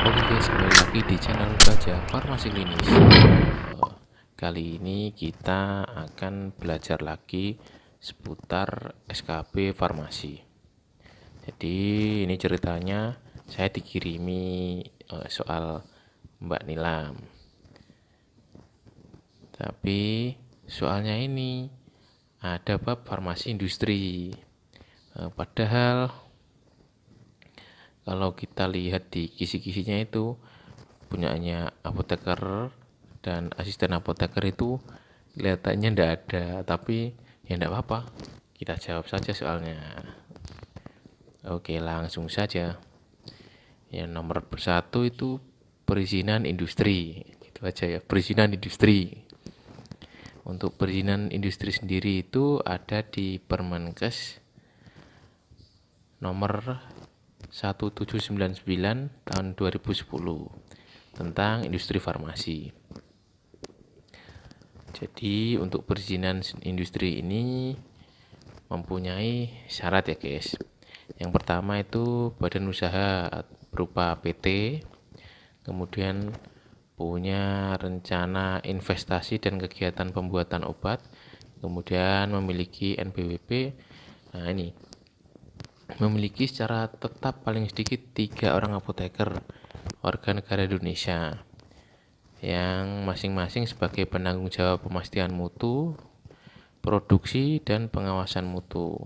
Oke guys, kembali lagi di channel Baja Farmasi Klinis. Kali ini kita akan belajar lagi seputar SKB farmasi. Jadi ini ceritanya saya dikirimi soal Mbak Nilam. Tapi soalnya ini ada bab farmasi industri. Padahal kalau kita lihat di kisi-kisinya itu punyanya apoteker dan asisten apoteker itu kelihatannya ndak ada, tapi ya ndak apa-apa, kita jawab saja soalnya. Oke, langsung saja. Yang nomor satu itu perizinan industri, gitu aja ya, perizinan industri. Untuk perizinan industri sendiri itu ada di Permenkes nomor 1799 tahun 2010 tentang industri farmasi. Jadi untuk perizinan industri ini mempunyai syarat ya guys. Yang pertama itu badan usaha berupa PT, kemudian punya rencana investasi dan kegiatan pembuatan obat, kemudian memiliki NPWP. Nah ini memiliki secara tetap paling sedikit 3 orang apoteker warga negara Indonesia yang masing-masing sebagai penanggung jawab pemastian mutu, produksi, dan pengawasan mutu.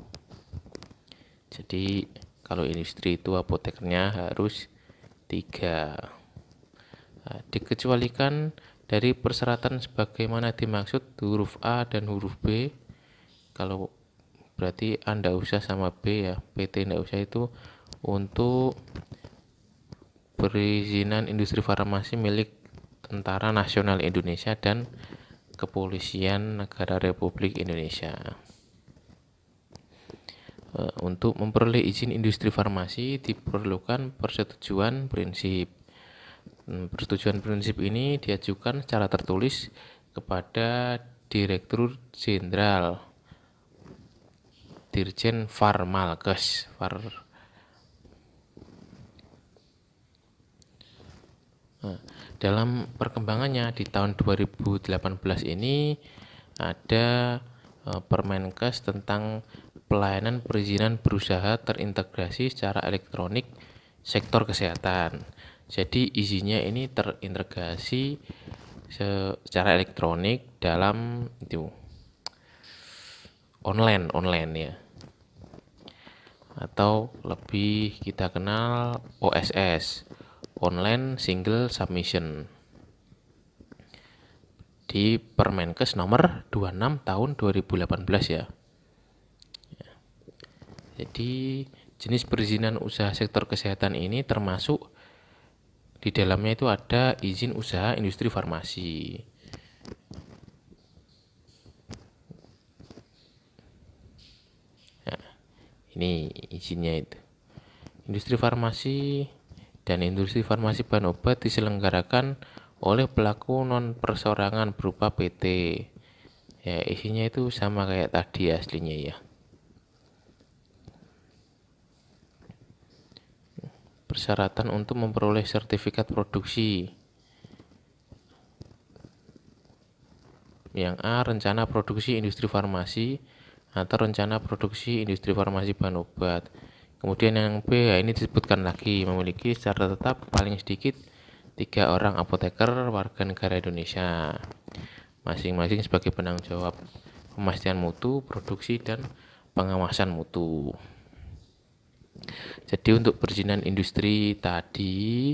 Jadi kalau industri itu apotekernya harus 3. Nah, dikecualikan dari persyaratan sebagaimana dimaksud huruf A dan huruf B. Kalau berarti A ndak usah sama B ya, PT ndak usah, itu untuk perizinan industri farmasi milik Tentara Nasional Indonesia dan Kepolisian Negara Republik Indonesia. Untuk memperoleh izin industri farmasi diperlukan persetujuan prinsip. Persetujuan prinsip ini diajukan secara tertulis kepada Direktur Jenderal Dirjen Farmalkes. Dalam perkembangannya di tahun 2018 ini ada Permenkes tentang pelayanan perizinan berusaha terintegrasi secara elektronik sektor kesehatan. Jadi izinnya ini terintegrasi secara elektronik dalam itu online ya, atau lebih kita kenal OSS, online single submission, di Permenkes nomor 26 tahun 2018 ya. Jadi jenis perizinan usaha sektor kesehatan ini termasuk di dalamnya itu ada izin usaha industri farmasi. Nah, ini izinnya itu. Industri farmasi dan industri farmasi bahan obat diselenggarakan oleh pelaku non perseorangan berupa PT. Ya, isinya itu sama kayak tadi aslinya ya. Persyaratan untuk memperoleh sertifikat produksi. Yang A, rencana produksi industri farmasi atau rencana produksi industri farmasi bahan obat. Kemudian yang B, ya ini disebutkan lagi, memiliki secara tetap paling sedikit 3 orang apoteker warga negara Indonesia, masing-masing sebagai penanggung jawab pemastian mutu, produksi, dan pengawasan mutu. Jadi untuk perizinan industri tadi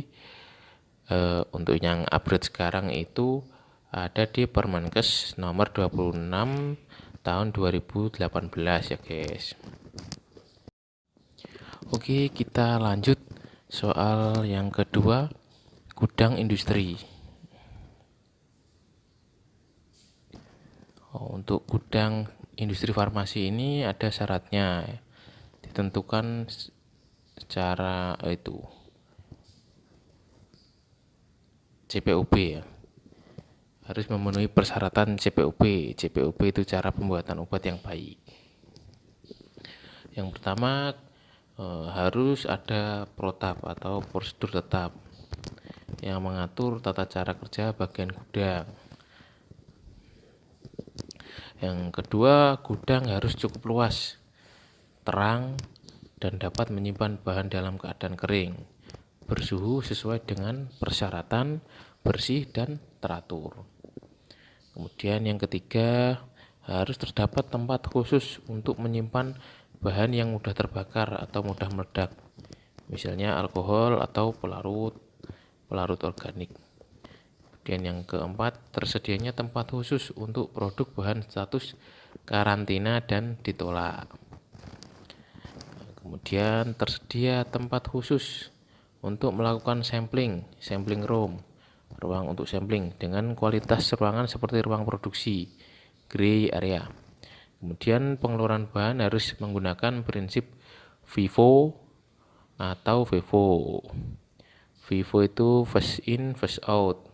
untuk yang upgrade sekarang itu ada di Permenkes nomor 26 tahun 2018 ya guys. Oke, kita lanjut soal yang kedua, gudang industri. Untuk gudang industri farmasi ini ada syaratnya, ditentukan secara itu CPOB ya, harus memenuhi persyaratan CPOB. CPOB itu cara pembuatan obat yang baik. Yang pertama harus ada protap atau prosedur tetap. yang mengatur tata cara kerja bagian gudang. Yang kedua, gudang harus cukup luas, terang, dan dapat menyimpan bahan dalam keadaan kering, bersuhu sesuai dengan persyaratan, bersih, dan teratur. Kemudian yang ketiga, harus terdapat tempat khusus untuk menyimpan bahan yang mudah terbakar atau mudah meledak, misalnya alkohol atau pelarut organik. Kemudian yang keempat, tersedianya tempat khusus untuk produk bahan status karantina dan ditolak. Kemudian tersedia tempat khusus untuk melakukan sampling room, ruang untuk sampling dengan kualitas ruangan seperti ruang produksi, gray area. Kemudian pengeluaran bahan harus menggunakan prinsip FIFO atau FIFO. FIFO itu first in, first out.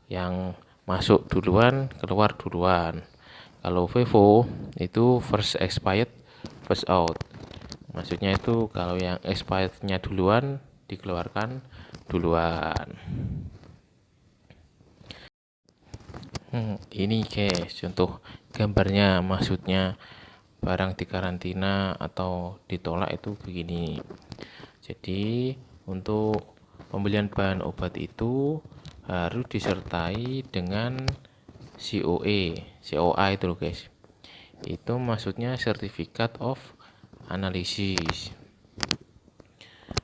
Yang masuk duluan, keluar duluan. Kalau FIFO itu first expired, first out. Maksudnya itu kalau yang expirednya duluan dikeluarkan duluan. Ini guys contoh gambarnya, maksudnya barang dikarantina atau ditolak itu begini. Jadi untuk pembelian bahan obat itu harus disertai dengan COA itu loh guys. Itu maksudnya Certificate of Analysis.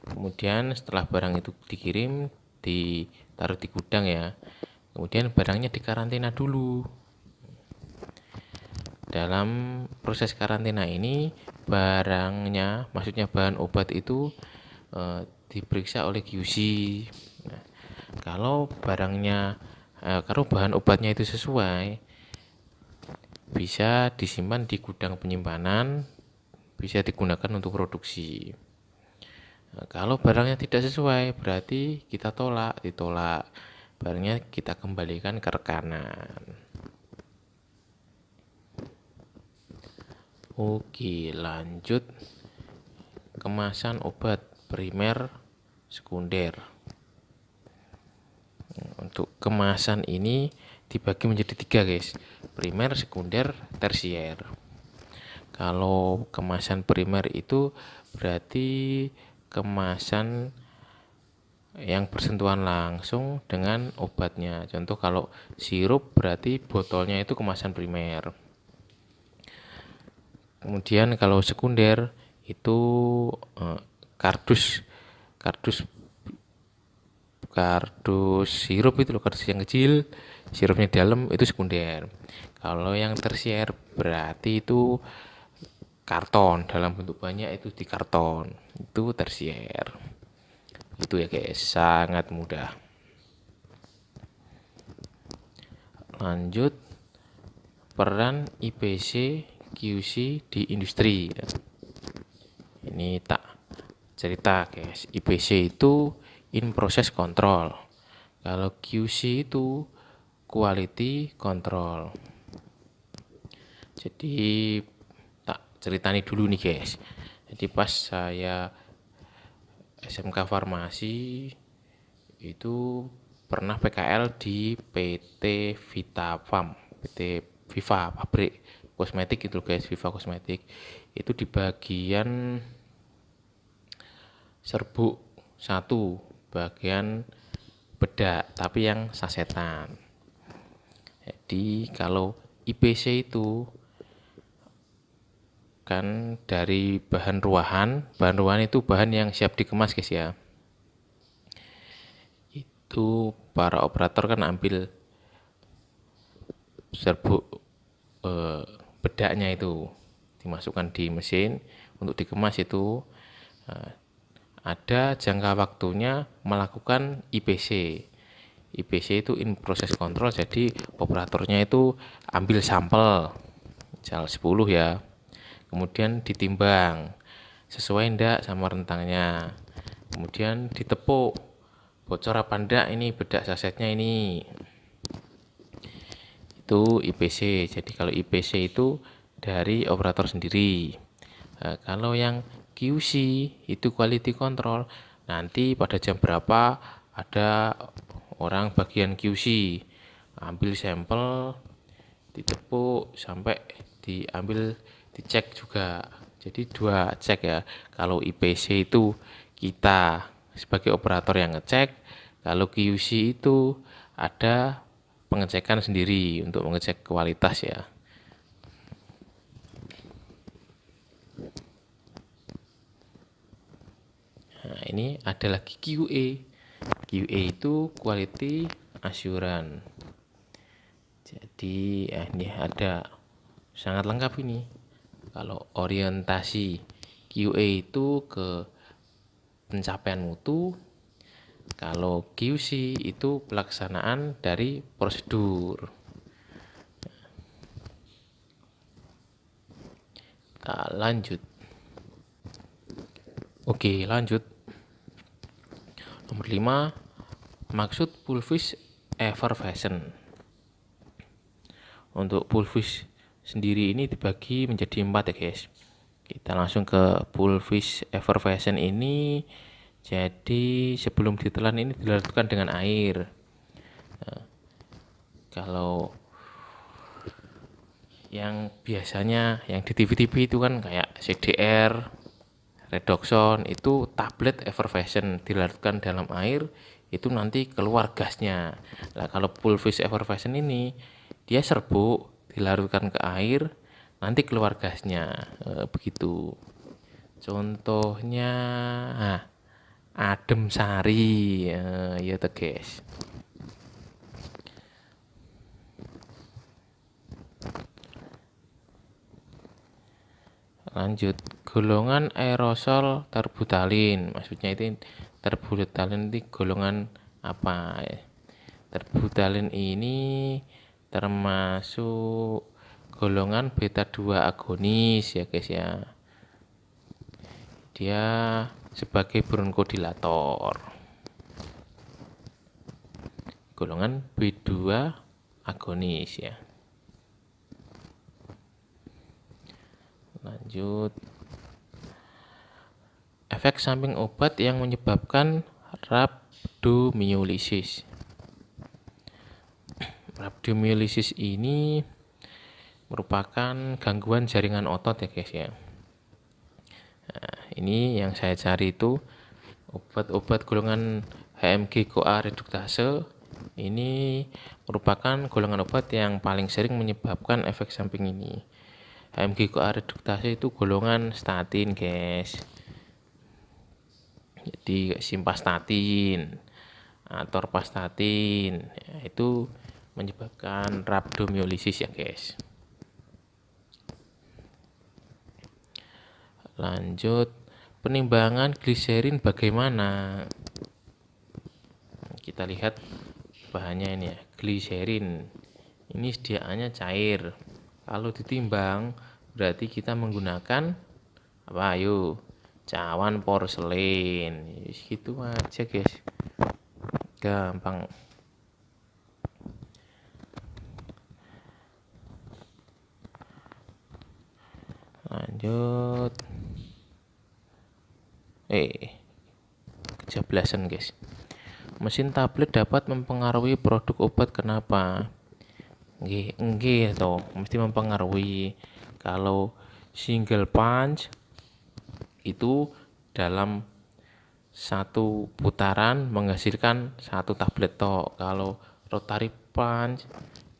Kemudian setelah barang itu dikirim, ditaruh di gudang ya. Kemudian barangnya dikarantina dulu. Dalam proses karantina ini barangnya, maksudnya bahan obat itu diperiksa oleh QC. Nah, kalau bahan obatnya itu sesuai, bisa disimpan di gudang penyimpanan, bisa digunakan untuk produksi. Nah, kalau barangnya tidak sesuai, berarti kita ditolak. Barangnya kita kembalikan ke rekanan. Oke, lanjut. Kemasan obat primer, sekunder. Untuk kemasan ini dibagi menjadi 3 guys, primer, sekunder, tersier. Kalau kemasan primer itu berarti kemasan yang bersentuhan langsung dengan obatnya. Contoh kalau sirup berarti botolnya itu kemasan primer. Kemudian kalau sekunder itu kardus sirup itu loh, kardus yang kecil, sirupnya di dalam, itu sekunder. Kalau yang tersier berarti itu karton dalam bentuk banyak, itu di karton, itu tersier. Itu ya guys, sangat mudah. Lanjut, peran IPC QC di industri. Ini tak cerita guys, IPC itu in process control, kalau QC itu quality control. Jadi tak ceritani dulu nih guys. Jadi pas saya SMK Farmasi itu pernah PKL di PT Vitapam, PT Viva, pabrik kosmetik itu guys, Viva Kosmetik. Itu di bagian serbuk 1, bagian bedak, tapi yang sasetan. Jadi kalau IPC itu kan dari bahan ruahan itu bahan yang siap dikemas guys ya. Itu para operator kan ambil serbuk bedaknya itu dimasukkan di mesin untuk dikemas. Itu ada jangka waktunya melakukan IPC. IPC itu in process control, jadi operatornya itu ambil sampel misal 10 ya, kemudian ditimbang sesuai enggak sama rentangnya, kemudian ditepuk bocor apa enggak ini bedak sasetnya ini. Itu IPC. Jadi kalau IPC itu dari operator sendiri. Nah, kalau yang QC itu quality control, nanti pada jam berapa ada orang bagian QC ambil sampel, ditepuk sampai diambil, dicek juga. Jadi 2 cek ya. Kalau IPC itu kita sebagai operator yang ngecek, kalau QC itu ada pengecekan sendiri untuk mengecek kualitas ya. Nah, ini ada lagi QA. QA itu Quality Assurance. Jadi ini ada sangat lengkap ini. Kalau orientasi QA itu ke pencapaian mutu, kalau QC itu pelaksanaan dari prosedur. Nah, lanjut. Oke, lanjut. Nomor 5, maksud pulvis effervescent. Untuk pulvis sendiri ini dibagi menjadi 4 ya guys. Kita langsung ke pulvis effervescent ini. Jadi sebelum ditelan ini dilarutkan dengan air. Nah, kalau yang biasanya yang di TV-TV itu kan kayak CDR, redoxon, itu tablet effervescent dilarutkan dalam air, itu nanti keluar gasnya. Nah, kalau pulvis effervescent ini dia serbuk dilarutkan ke air, nanti keluar gasnya. Begitu. Contohnya adem sari, ya tuh guys. Lanjut, golongan aerosol terbutalin. Maksudnya itu terbutalin itu golongan apa ya? Terbutalin ini termasuk golongan beta 2 agonis ya guys ya. Dia sebagai bronkodilator. Golongan B2 agonis ya. Lanjut, efek samping obat yang menyebabkan rhabdomyolysis. Rhabdomyolysis ini merupakan gangguan jaringan otot ya guys ya. Nah, ini yang saya cari itu obat-obat golongan HMG-CoA reduktase. Ini merupakan golongan obat yang paling sering menyebabkan efek samping ini. HMG-CoA reduktase itu golongan statin guys. Jadi simvastatin, atorvastatin, ya, itu menyebabkan rhabdomyolysis ya guys. Lanjut, penimbangan gliserin bagaimana? Kita lihat bahannya ini ya, gliserin. Ini sediaannya cair. Kalau ditimbang berarti kita menggunakan apa? Ayo, cawan porselen. Gitu aja guys. Gampang. Lanjut. Kejablasan guys. Mesin tablet dapat mempengaruhi produk obat, kenapa? Nggih toh, mesti mempengaruhi. Kalau single punch itu dalam satu putaran menghasilkan satu tablet toh. Kalau rotary punch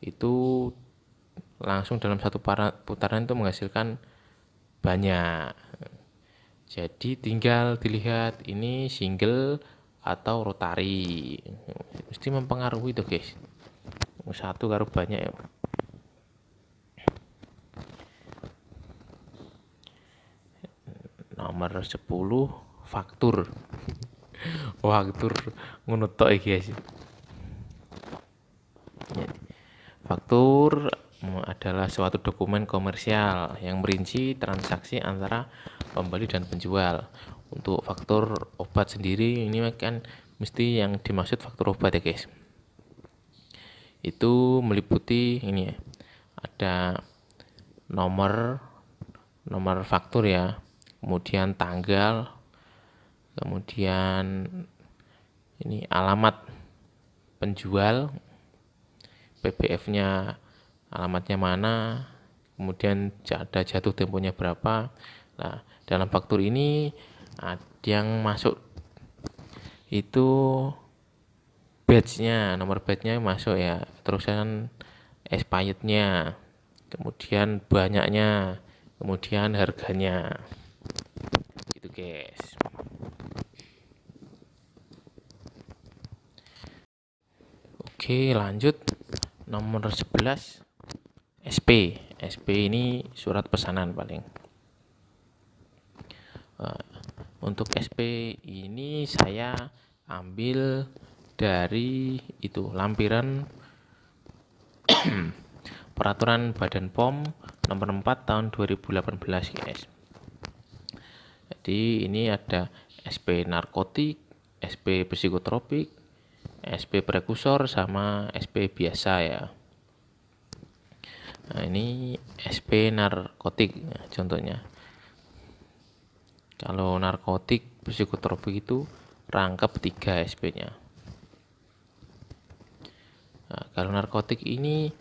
itu langsung dalam satu putaran itu menghasilkan banyak. Jadi tinggal dilihat ini single atau rotary. Mesti mempengaruhi tuh guys. Satu karo banyak ya. Nomor 10, faktur. Faktur ngono tok iki guys. Faktur adalah suatu dokumen komersial yang merinci transaksi antara pembeli dan penjual. Untuk faktur obat sendiri ini kan mesti yang dimaksud faktur obat ya guys. Itu meliputi ini ya, ada nomor faktur ya, kemudian tanggal, kemudian ini alamat penjual, PBF-nya alamatnya mana, kemudian ada jatuh temponya berapa. Nah, dalam faktur ini ada yang masuk itu batch-nya, nomor batch-nya masuk ya, terusan expired-nya, kemudian banyaknya, kemudian harganya. Gitu, guys. Oke, lanjut. Nomor 11, SP. SP ini surat pesanan paling. Untuk SP ini saya ambil dari itu lampiran Peraturan Badan POM nomor 4 tahun 2018, guys. Jadi ini ada SP narkotik, SP psikotropik, SP prekursor, sama SP biasa ya. Nah, ini SP narkotik ya, contohnya. Kalau narkotik psikotropik itu rangkap 3 SP-nya. Nah, kalau narkotik ini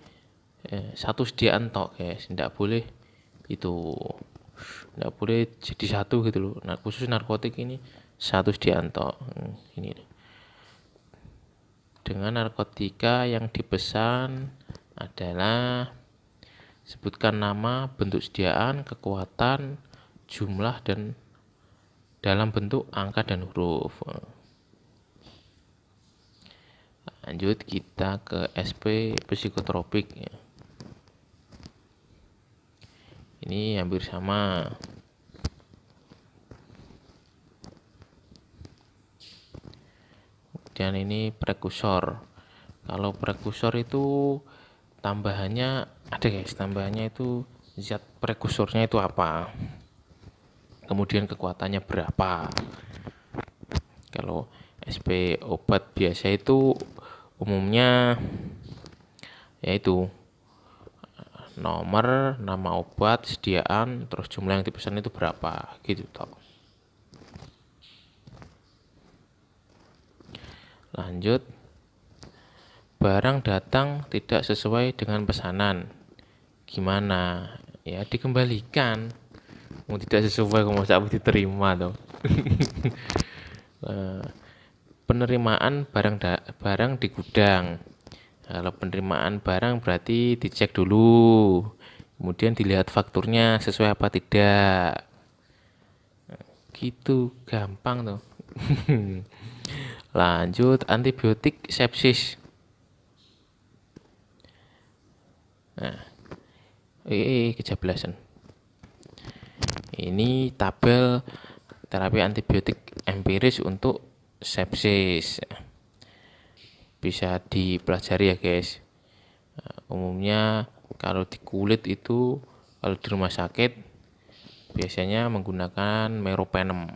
satu sediaan tok, guys, tidak boleh jadi satu gitu loh. Nah, khusus narkotik ini satu sediaan tok. Ini dengan narkotika yang dipesan adalah sebutkan nama, bentuk sediaan, kekuatan, jumlah, dan dalam bentuk angka dan huruf. Lanjut kita ke SP psikotropik ya. Ini hampir sama. Kemudian ini prekursor. Kalau prekursor itu tambahannya ada, guys, tambahannya itu zat prekursornya itu apa, kemudian kekuatannya berapa. Kalau SP obat biasa itu umumnya yaitu nomor, nama obat, sediaan, terus jumlah yang dipesan itu berapa gitu toh. Lanjut, barang datang tidak sesuai dengan pesanan, gimana ya? Dikembalikan. Mau tidak sesuai kok masa diterima tuh. Penerimaan barang di gudang. Kalau penerimaan barang berarti dicek dulu, kemudian dilihat fakturnya sesuai apa tidak. Gitu, gampang tuh. Lanjut, antibiotik sepsis. Nah, kejablasan. Ini tabel terapi antibiotik empiris untuk sepsis. Bisa dipelajari ya, guys. Umumnya kalau di kulit itu, kalau di rumah sakit biasanya menggunakan meropenem.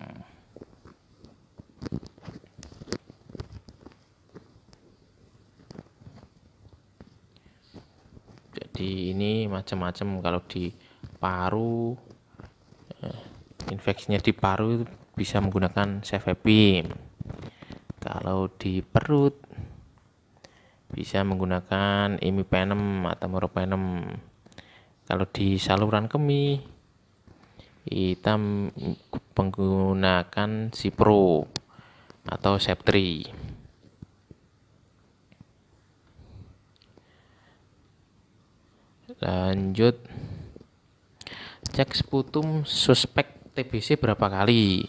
Jadi ini macam-macam. Kalau di paru, infeksinya di paru itu bisa menggunakan cefepime. Kalau di perut bisa menggunakan imipenem atau meropenem. Kalau di saluran kemih kita menggunakan Cipro atau Septri. Lanjut, cek sputum suspek TBC berapa kali?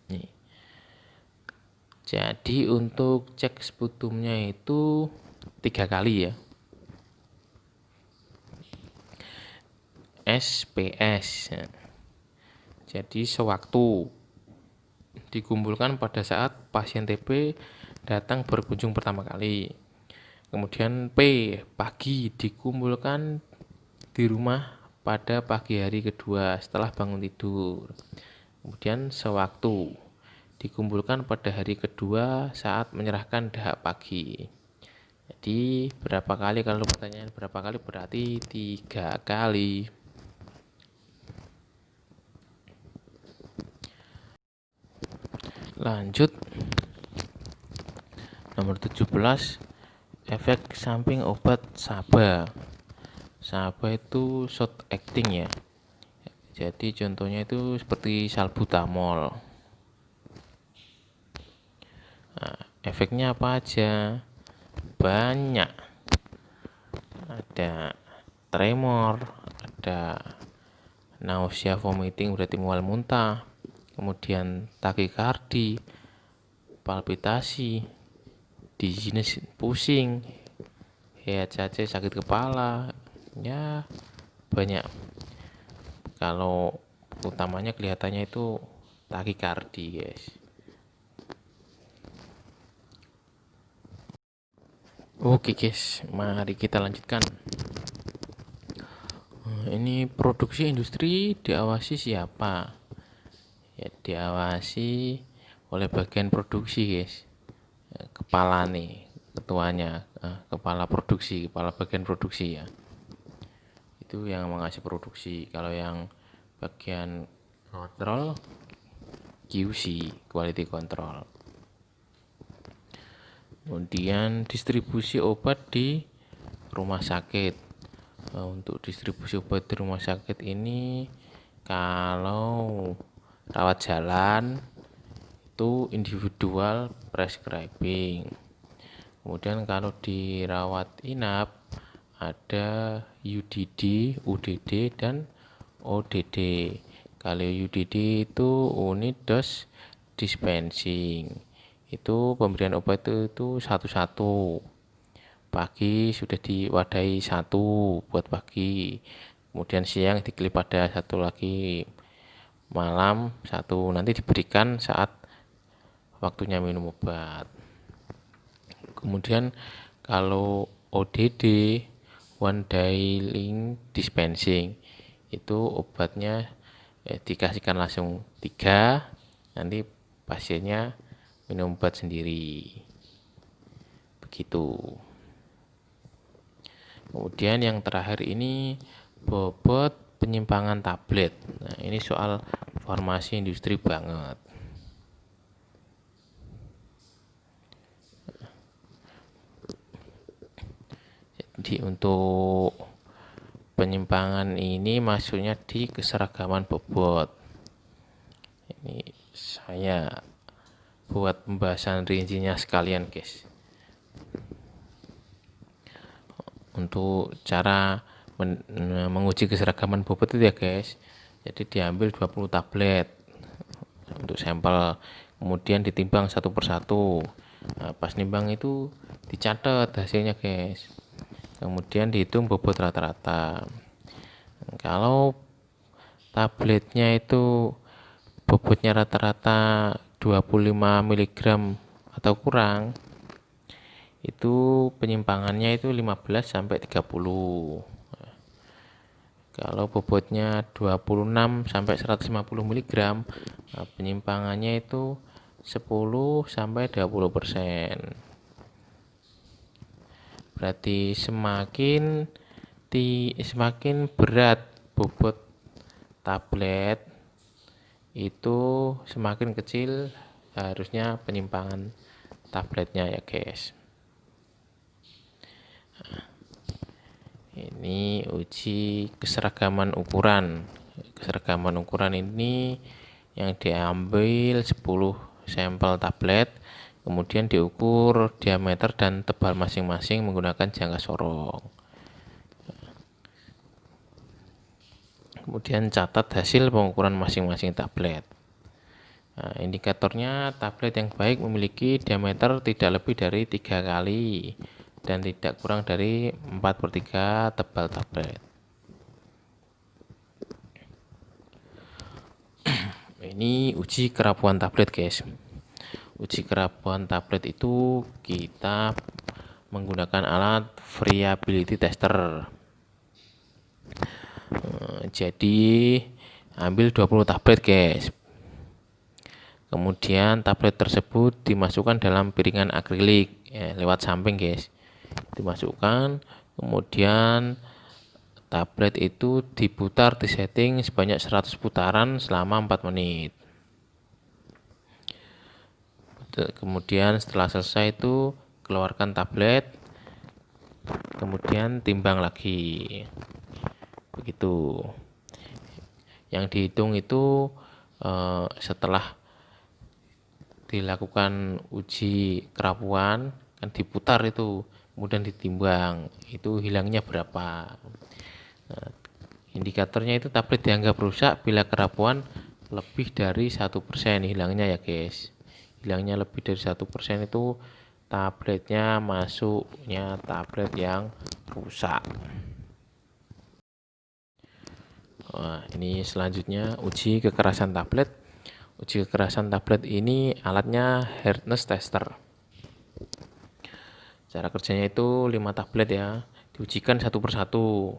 Nih. Jadi untuk cek sputumnya itu 3 kali ya. SPS. Jadi sewaktu dikumpulkan pada saat pasien TB datang berkunjung pertama kali. Kemudian P, pagi, dikumpulkan di rumah pada pagi hari kedua setelah bangun tidur. Kemudian sewaktu, dikumpulkan pada hari kedua saat menyerahkan dahak pagi. Jadi berapa kali? Kalau pertanyaan berapa kali berarti 3 kali. Lanjut, Nomor 17, efek samping obat SABA. SABA itu short acting ya. Jadi contohnya itu seperti salbutamol. Nah, efeknya apa aja? Banyak. Ada tremor, ada nausea, vomiting, berarti mual muntah, kemudian takikardi, palpitasi, dizziness, pusing, HCC, sakit kepala, ya banyak. Kalau utamanya kelihatannya itu takikardi, guys. Oke guys, mari kita lanjutkan. Ini produksi industri diawasi siapa? Ya, diawasi oleh bagian produksi guys. Kepala nih, ketuanya, kepala produksi, kepala bagian produksi ya. Itu yang mengasih produksi. Kalau yang bagian kontrol, QC, quality control. Kemudian distribusi obat di rumah sakit. Untuk distribusi obat di rumah sakit ini, kalau rawat jalan itu individual prescribing. Kemudian kalau dirawat inap ada UDD, UDD, dan ODD. Kalau UDD itu unit dose dispensing. Itu pemberian obat itu satu-satu. Pagi sudah diwadahi satu buat pagi. Kemudian siang diklip pada satu lagi. Malam satu, nanti diberikan saat waktunya minum obat. Kemudian kalau ODD, one daily dispensing, itu obatnya dikasihkan langsung 3, nanti pasiennya minum obat sendiri, begitu. Kemudian yang terakhir ini bobot penyimpangan tablet. Nah, ini soal farmasi industri banget. Jadi untuk penyimpangan ini maksudnya di keseragaman bobot. Ini saya buat pembahasan rincinya sekalian guys. Untuk cara menguji keseragaman bobot itu ya guys, jadi diambil 20 tablet untuk sampel, kemudian ditimbang satu persatu. Nah, pas nimbang itu dicatat hasilnya guys, kemudian dihitung bobot rata-rata. Kalau tabletnya itu bobotnya rata-rata 25 mg atau kurang, itu penyimpangannya itu 15 sampai 30. Kalau bobotnya 26 sampai 150 mg, nah penyimpangannya itu 10 sampai 20%. Berarti semakin berat bobot tablet itu semakin kecil harusnya penyimpangan tabletnya ya guys. Ini uji keseragaman ukuran. Keseragaman ukuran ini yang diambil 10 sampel tablet, kemudian diukur diameter dan tebal masing-masing menggunakan jangka sorong. Kemudian catat hasil pengukuran masing-masing tablet. Nah, indikatornya tablet yang baik memiliki diameter tidak lebih dari 3 kali dan tidak kurang dari 4/3 tebal tablet. Ini uji kerapuhan tablet guys. Uji kerapuhan tablet itu kita menggunakan alat variability tester. Jadi ambil 20 tablet guys. Kemudian tablet tersebut dimasukkan dalam piringan akrilik lewat samping guys. Dimasukkan, kemudian tablet itu diputar di setting sebanyak 100 putaran selama 4 menit. Kemudian setelah selesai itu keluarkan tablet, kemudian timbang lagi. Begitu. Yang dihitung itu setelah dilakukan uji kerapuan kan diputar itu, kemudian ditimbang itu hilangnya berapa. Nah, indikatornya itu tablet dianggap rusak bila kerapuan lebih dari 1% hilangnya ya guys. Hilangnya lebih dari 1% itu tabletnya masuknya tablet yang rusak. Wah, ini selanjutnya uji kekerasan tablet. Uji kekerasan tablet ini alatnya hardness tester. Cara kerjanya itu 5 tablet ya, diujikan satu persatu.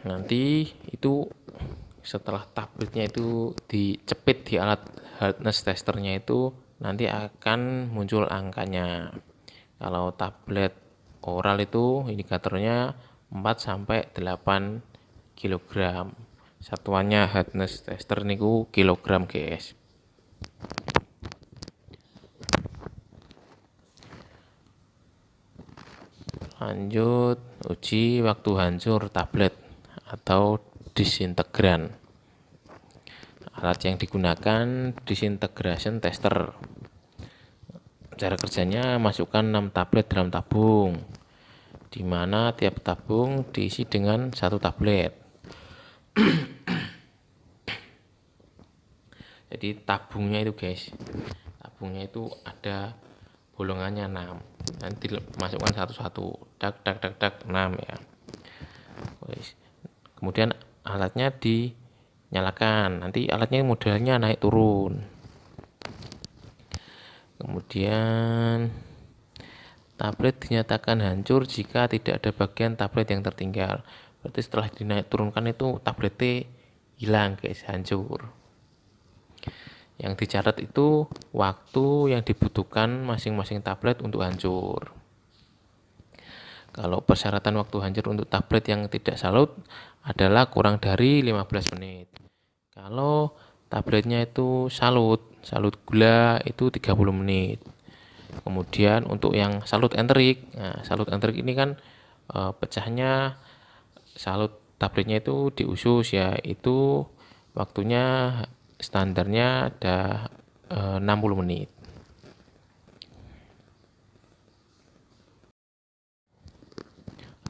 Nanti itu setelah tabletnya itu dicepit di alat hardness testernya itu nanti akan muncul angkanya. Kalau tablet oral itu indikatornya 4-8 kilogram. Satuannya hardness tester niku kilogram guys. Lanjut uji waktu hancur tablet atau disintegran. Alat yang digunakan disintegration tester. Cara kerjanya masukkan 6 tablet dalam tabung, di mana tiap tabung diisi dengan 1 tablet. Jadi tabungnya itu guys, tabungnya itu ada bolongannya 6, nanti masukkan satu-satu, dak 6 ya. Kemudian alatnya dinyalakan, nanti alatnya modelnya naik turun. Kemudian tablet dinyatakan hancur jika tidak ada bagian tablet yang tertinggal. Berarti setelah dinaik turunkan itu tabletnya hilang guys, hancur. Yang dicatat itu waktu yang dibutuhkan masing-masing tablet untuk hancur. Kalau persyaratan waktu hancur untuk tablet yang tidak salut adalah kurang dari 15 menit. Kalau tabletnya itu salut gula itu 30 menit. Kemudian untuk yang salut enterik, nah salut enterik ini kan pecahnya salut tabletnya itu di usus ya, itu waktunya standarnya ada 60 menit.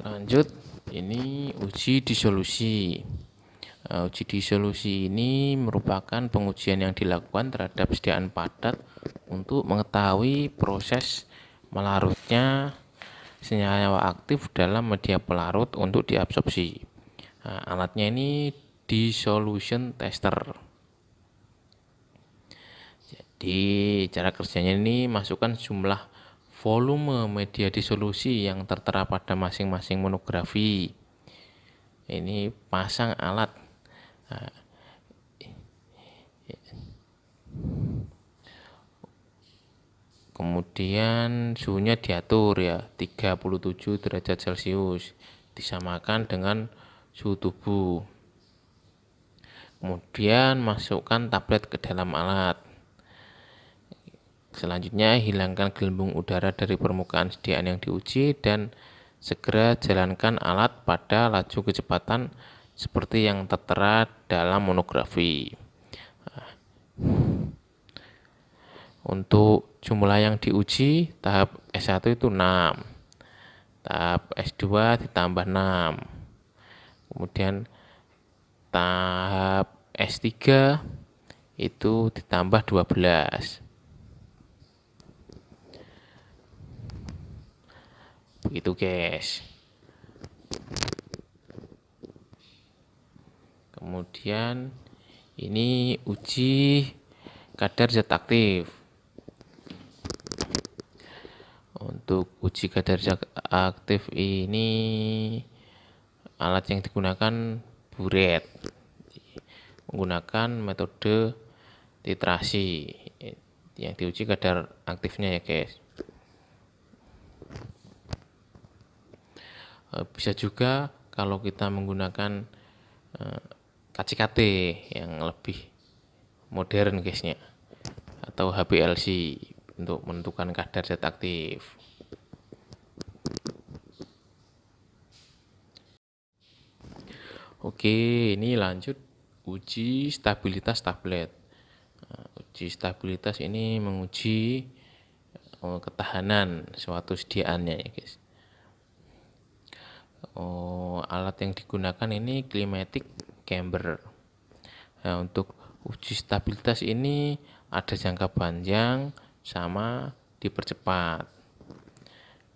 Lanjut, ini uji disolusi. Uji disolusi ini merupakan pengujian yang dilakukan terhadap sediaan padat untuk mengetahui proses melarutnya senyawa aktif dalam media pelarut untuk diabsorpsi. Nah, alatnya ini dissolution tester. Jadi cara kerjanya ini masukkan jumlah volume media disolusi yang tertera pada masing-masing monografi. Ini pasang alat. Nah, kemudian suhunya diatur ya 37 derajat Celcius, disamakan dengan suhu tubuh. Kemudian masukkan tablet ke dalam alat. Selanjutnya hilangkan gelembung udara dari permukaan sediaan yang diuji dan segera jalankan alat pada laju kecepatan seperti yang tertera dalam monografi. Untuk jumlah yang diuji tahap S1 itu 6, tahap S2 ditambah 6, kemudian tahap S3 itu ditambah 12. Begitu guys. Kemudian ini uji kadar zat aktif. Untuk uji kadar zat aktif ini alat yang digunakan buret, menggunakan metode titrasi. Yang diuji kadar aktifnya ya guys. Bisa juga kalau kita menggunakan KCKT yang lebih modern guysnya, atau HPLC. untuk menentukan kadar zat aktif. Oke, ini lanjut uji stabilitas tablet. Uji stabilitas ini menguji ketahanan suatu sediaannya ya guys. Alat yang digunakan ini climatic camber. Nah, untuk uji stabilitas ini ada jangka panjang sama dipercepat.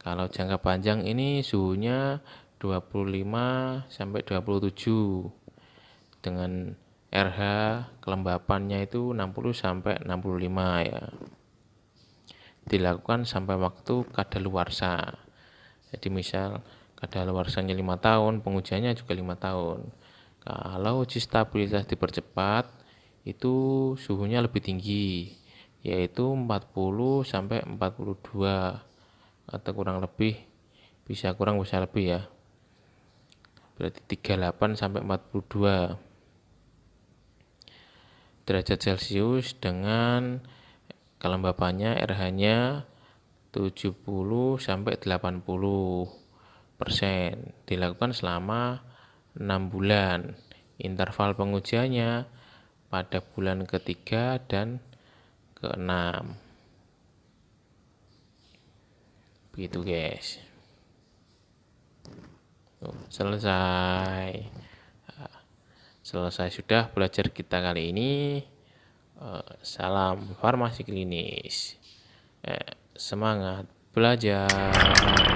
Kalau jangka panjang ini suhunya 25 sampai 27 dengan RH kelembapannya itu 60 sampai 65 ya. Dilakukan sampai waktu kadaluarsa. Jadi misal kadaluarsanya 5 tahun, pengujiannya juga 5 tahun. Kalau uji stabilitas dipercepat itu suhunya lebih tinggi, yaitu 40 sampai 42 atau kurang lebih, bisa kurang bisa lebih ya, berarti 38 sampai 42 derajat Celcius dengan kelembapannya RH-nya 70 sampai 80%. Dilakukan selama 6 bulan. Interval pengujiannya pada bulan ketiga dan ke-6. Begitu guys. Selesai. Selesai sudah belajar kita kali ini. Salam farmasi klinis. Semangat belajar.